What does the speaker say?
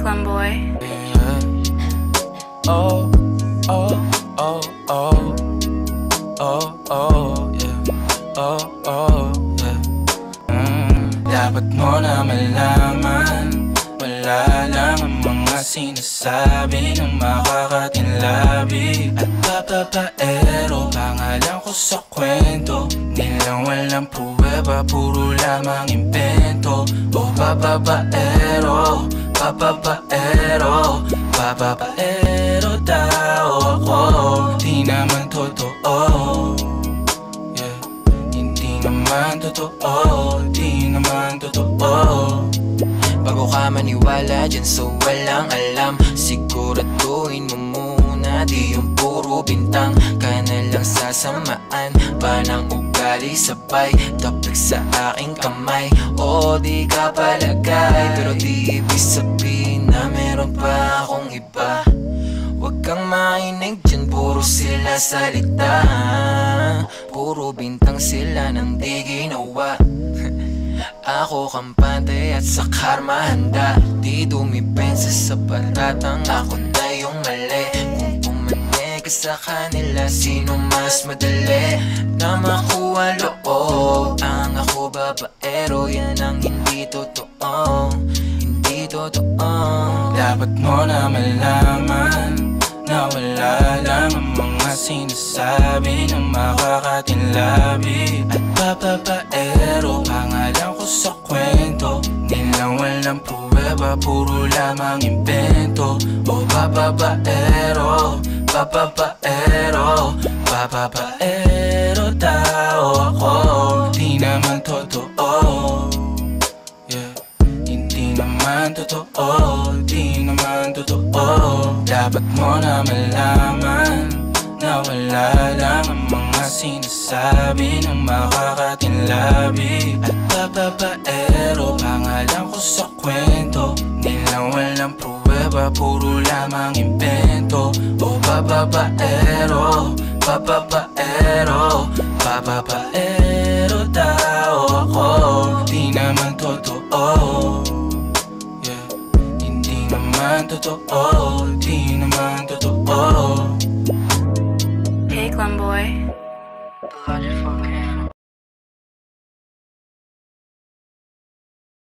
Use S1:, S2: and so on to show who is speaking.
S1: Brooklyn boy.
S2: Yeah. Oh, oh, oh, oh, oh, oh, yeah. Oh, oh, yeah. Dapat mo na malaman, wala lang ang mga sinasabi ng makakatinlabi. At papapaero, pangalan ko sa kwento, nilang walang pruweba, puro lamang impento. Oh, papapaero, papapaero, papapaero daw ako. Di naman totoo, yeah. Hindi naman totoo, di naman totoo.
S3: Bago ka maniwala dyan so walang alam, siguraduhin mo muna di yung puro bintang ka na lang sasamaan pa ng ugali sabay tapik sa aking kamay. O di ka palagay pero di ibig sabihin na meron pa akong iba. Huwag kang mainig dyan, puro sila salita, puro bintang sila nang di ginawa. Ako kampante at sa karma handa, di dumipensa sa patatang ako na yung mali. Kung pumane ka sa kanila, sino mas madali na makuha loob? Ang ako babaero, yan ang hindi totoo, hindi totoo.
S2: Dapat mo na malaman na wala lang ang mga sinasabi ng makakatinlabi. At papapaero, pangalan ko sa kwento, nilang walang pruweba, puro lamang impento. O papapaero, papapaero, papapaero daw ako. Di naman totoo, yeah. Hindi naman totoo, di naman totoo. Dapat mo na malaman na wala lang ang mga sinasabi ng makakatinlabi. At papapaero, pangalan ko sa kwento, nilang walang pruweba, puro lamang impento. O papapaero, papapaero, papapaero daw ako. Di naman totoo, yeah. Hindi naman totoo, di naman totoo.
S1: Brooklyn boy.
S3: Logic for me.